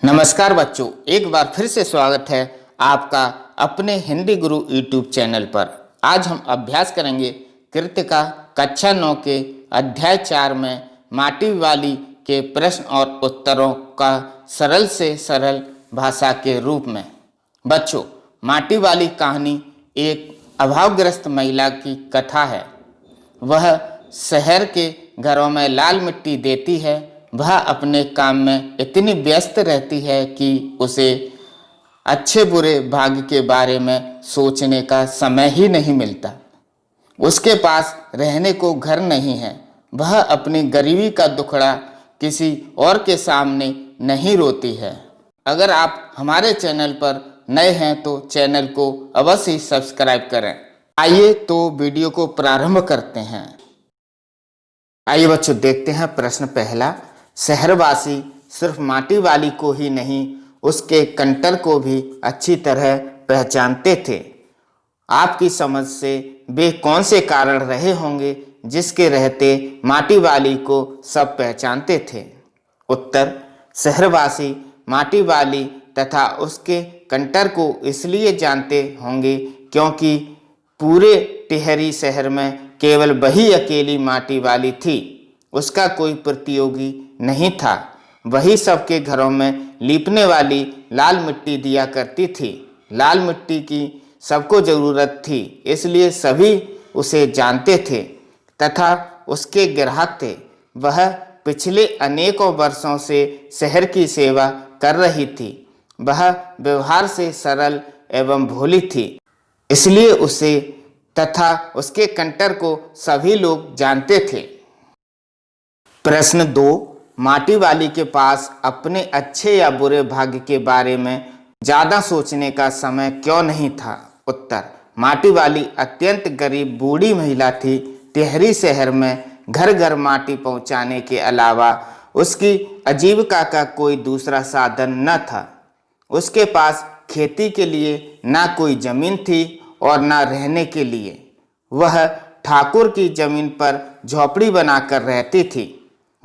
नमस्कार बच्चों, एक बार फिर से स्वागत है आपका अपने हिंदी गुरु यूट्यूब चैनल पर। आज हम अभ्यास करेंगे कृतिका कक्षा 9 के अध्याय 4 में माटी वाली के प्रश्न और उत्तरों का सरल से सरल भाषा के रूप में। बच्चों, माटी वाली कहानी एक अभावग्रस्त महिला की कथा है। वह शहर के घरों में लाल मिट्टी देती है। वह अपने काम में इतनी व्यस्त रहती है कि उसे अच्छे बुरे भाग्य के बारे में सोचने का समय ही नहीं मिलता। उसके पास रहने को घर नहीं है। वह अपनी गरीबी का दुखड़ा किसी और के सामने नहीं रोती है। अगर आप हमारे चैनल पर नए हैं तो चैनल को अवश्य ही सब्सक्राइब करें। आइए तो वीडियो को प्रारंभ करते हैं। आइए बच्चों, देखते हैं प्रश्न पहला। शहरवासी सिर्फ माटी वाली को ही नहीं, उसके कंटर को भी अच्छी तरह पहचानते थे। आपकी समझ से वे कौन से कारण रहे होंगे जिसके रहते माटी वाली को सब पहचानते थे? उत्तर: शहरवासी माटी वाली तथा उसके कंटर को इसलिए जानते होंगे क्योंकि पूरे टिहरी शहर में केवल वही अकेली माटी वाली थी। उसका कोई प्रतियोगी नहीं था। वही सबके घरों में लीपने वाली लाल मिट्टी दिया करती थी। लाल मिट्टी की सबको जरूरत थी, इसलिए सभी उसे जानते थे तथा उसके ग्राहक थे। वह पिछले अनेकों वर्षों से शहर की सेवा कर रही थी। वह व्यवहार से सरल एवं भोली थी, इसलिए उसे तथा उसके कंटर को सभी लोग जानते थे। प्रश्न 2, माटी वाली के पास अपने अच्छे या बुरे भाग्य के बारे में ज़्यादा सोचने का समय क्यों नहीं था? उत्तर: माटी वाली अत्यंत गरीब बूढ़ी महिला थी। टिहरी शहर में घर घर माटी पहुंचाने के अलावा उसकी आजीविका का कोई दूसरा साधन न था। उसके पास खेती के लिए ना कोई जमीन थी और ना रहने के लिए। वह ठाकुर की जमीन पर झोपड़ी बनाकर रहती थी।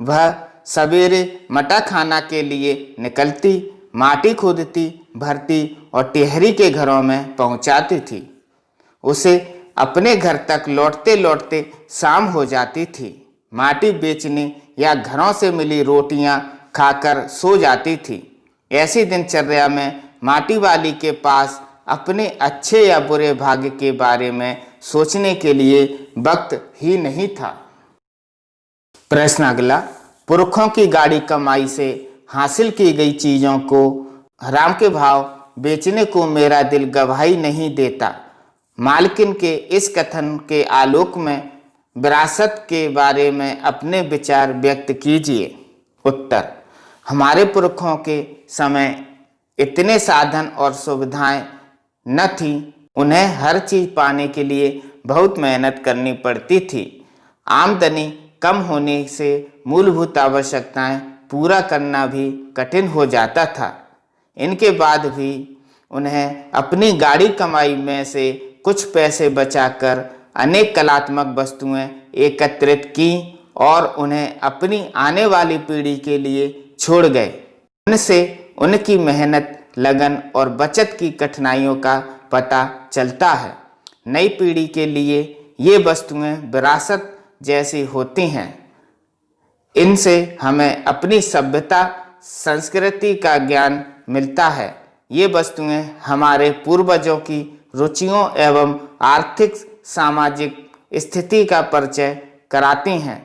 वह सवेरे मटा खाना के लिए निकलती, माटी खोदती, भरती और टिहरी के घरों में पहुंचाती थी। उसे अपने घर तक लौटते लौटते शाम हो जाती थी। माटी बेचने या घरों से मिली रोटियां खाकर सो जाती थी। ऐसी दिनचर्या में माटी वाली के पास अपने अच्छे या बुरे भाग्य के बारे में सोचने के लिए वक्त ही नहीं था। प्रश्न अगला। पुरखों की गाड़ी कमाई से हासिल की गई चीज़ों को हराम के भाव बेचने को मेरा दिल गवाही नहीं देता। मालकिन के इस कथन के आलोक में विरासत के बारे में अपने विचार व्यक्त कीजिए। उत्तर: हमारे पुरखों के समय इतने साधन और सुविधाएं न थी। उन्हें हर चीज़ पाने के लिए बहुत मेहनत करनी पड़ती थी। आमदनी कम होने से मूलभूत आवश्यकताएं पूरा करना भी कठिन हो जाता था। इनके बाद भी उन्हें अपनी गाड़ी कमाई में से कुछ पैसे बचाकर अनेक कलात्मक वस्तुएं एकत्रित की और उन्हें अपनी आने वाली पीढ़ी के लिए छोड़ गए। उनसे उनकी मेहनत, लगन और बचत की कठिनाइयों का पता चलता है। नई पीढ़ी के लिए ये वस्तुएं विरासत जैसी होती हैं। इनसे हमें अपनी सभ्यता, संस्कृति का ज्ञान मिलता है। ये वस्तुएं हमारे पूर्वजों की रुचियों एवं आर्थिक सामाजिक स्थिति का परिचय कराती हैं।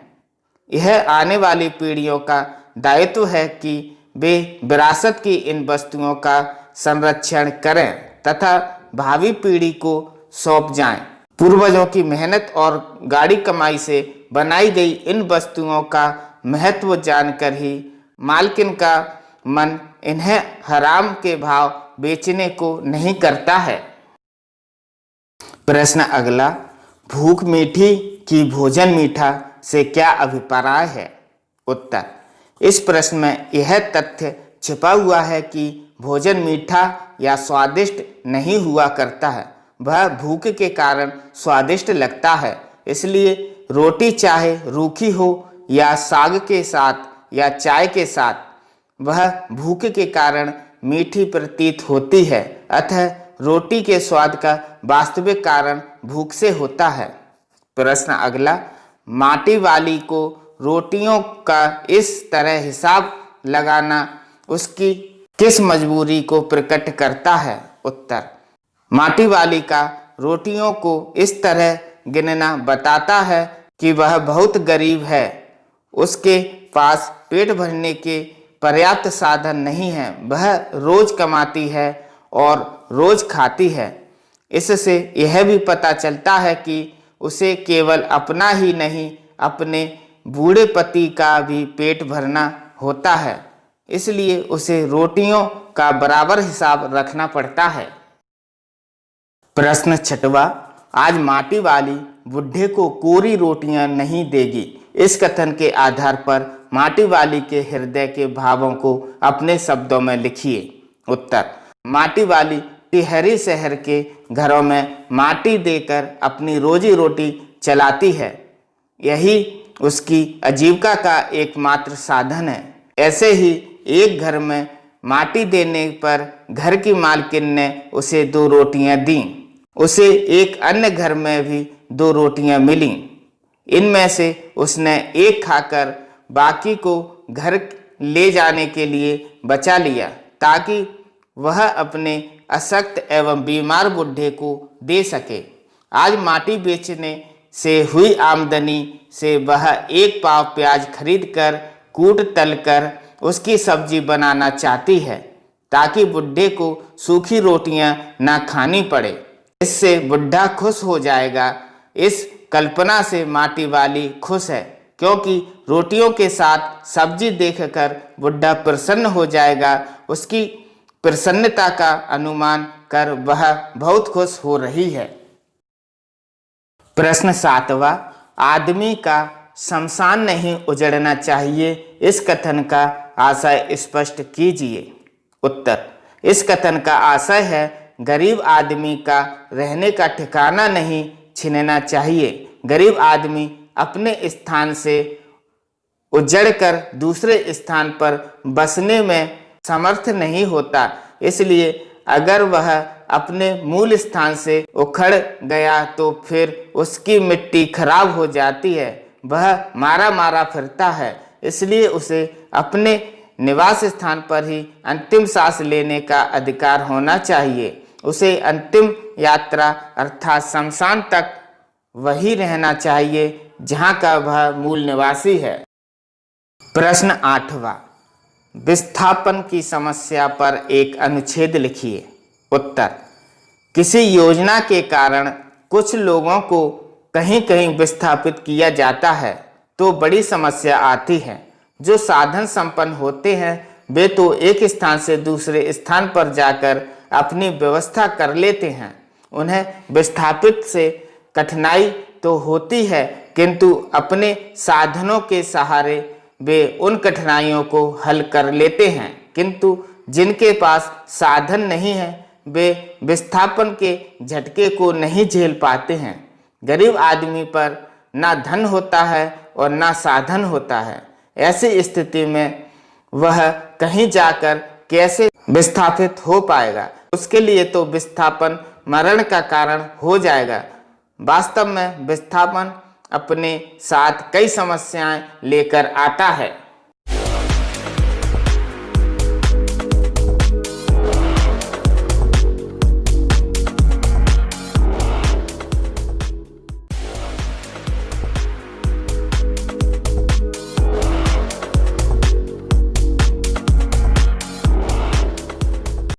यह आने वाली पीढ़ियों का दायित्व है कि वे विरासत की इन वस्तुओं का संरक्षण करें तथा भावी पीढ़ी को सौंप जाएं। पूर्वजों की मेहनत और गाड़ी कमाई से बनाई गई इन वस्तुओं का महत्व जानकर ही मालकिन का मन इन्हें हराम के भाव बेचने को नहीं करता है। प्रश्न अगला। भूख मीठी कि भोजन मीठा से क्या अभिप्राय है? उत्तर: इस प्रश्न में यह तथ्य छिपा हुआ है कि भोजन मीठा या स्वादिष्ट नहीं हुआ करता है। वह भूख के कारण स्वादिष्ट लगता है। इसलिए रोटी चाहे रूखी हो या साग के साथ या चाय के साथ, वह भूख के कारण मीठी प्रतीत होती है, अतः रोटी के स्वाद का वास्तविक कारण भूख से होता है। प्रश्न अगला, माटी वाली को रोटियों का इस तरह हिसाब लगाना उसकी किस मजबूरी को प्रकट करता है? उत्तर, माटी वाली का रोटियों को इस तरह गिनना बताता है कि वह बहुत गरीब है, उसके पास पेट भरने के पर्याप्त साधन नहीं है, वह रोज कमाती है और रोज खाती है। इससे यह भी पता चलता है कि उसे केवल अपना ही नहीं, अपने बूढ़े पति का भी पेट भरना होता है, इसलिए उसे रोटियों का बराबर हिसाब रखना पड़ता है। प्रश्न छठवां, आज माटी वाली बुढ़े को कोरी रोटियां नहीं देगी, इस कथन के आधार पर माटी वाली के हृदय के भावों को अपने शब्दों में लिखिए। उत्तर, माटी वाली टिहरी शहर के घरों में माटी देकर अपनी रोजी रोटी चलाती है, यही उसकी आजीविका का एकमात्र साधन है। ऐसे ही एक घर में माटी देने पर घर की मालकिन ने उसे 2 रोटियां दी, उसे एक अन्य घर में भी 2 रोटियां मिली। इनमें से उसने एक खाकर बाकी को घर ले जाने के लिए बचा लिया, ताकि वह अपने अशक्त एवं बीमार बुढ़े को दे सके। आज माटी बेचने से हुई आमदनी से वह 1 पाव प्याज खरीदकर कूट तलकर उसकी सब्जी बनाना चाहती है, ताकि बुढ़े को सूखी रोटियां ना खानी पड़े। इससे बुढ़ा खुश हो जाएगा। इस कल्पना से माटी वाली खुश है, क्योंकि रोटियों के साथ सब्जी देखकर बुढ़ा प्रसन्न हो जाएगा। उसकी प्रसन्नता का अनुमान कर वह बहुत खुश हो रही है। प्रश्न 7वां, आदमी का शमशान नहीं उजड़ना चाहिए, इस कथन का आशय स्पष्ट कीजिए। उत्तर, इस कथन का आशय है गरीब आदमी का रहने का ठिकाना नहीं छीनना चाहिए। गरीब आदमी अपने स्थान से उजड़कर दूसरे स्थान पर बसने में समर्थ नहीं होता, इसलिए अगर वह अपने मूल स्थान से उखड़ गया तो फिर उसकी मिट्टी खराब हो जाती है, वह मारा मारा फिरता है, इसलिए उसे अपने निवास स्थान पर ही अंतिम सांस लेने का अधिकार होना चाहिए। उसे अंतिम यात्रा अर्थात शमशान तक वही रहना चाहिए जहाँ का वह मूल निवासी है। प्रश्न 8वां, विस्थापन की समस्या पर एक अनुच्छेद लिखिए। उत्तर, किसी योजना के कारण कुछ लोगों को कहीं कहीं विस्थापित किया जाता है तो बड़ी समस्या आती है। जो साधन संपन्न होते हैं वे तो एक स्थान से दूसरे स्थान पर जाकर अपनी व्यवस्था कर लेते हैं। उन्हें विस्थापित से कठिनाई तो होती है, किंतु अपने साधनों के सहारे वे उन कठिनाइयों को हल कर लेते हैं। किंतु जिनके पास साधन नहीं है वे विस्थापन के झटके को नहीं झेल पाते हैं। गरीब आदमी पर ना धन होता है और ना साधन होता है। ऐसी स्थिति में वह कहीं जाकर कैसे विस्थापित हो पाएगा? उसके लिए तो विस्थापन मरण का कारण हो जाएगा। वास्तव में विस्थापन अपने साथ कई समस्याएं लेकर आता है।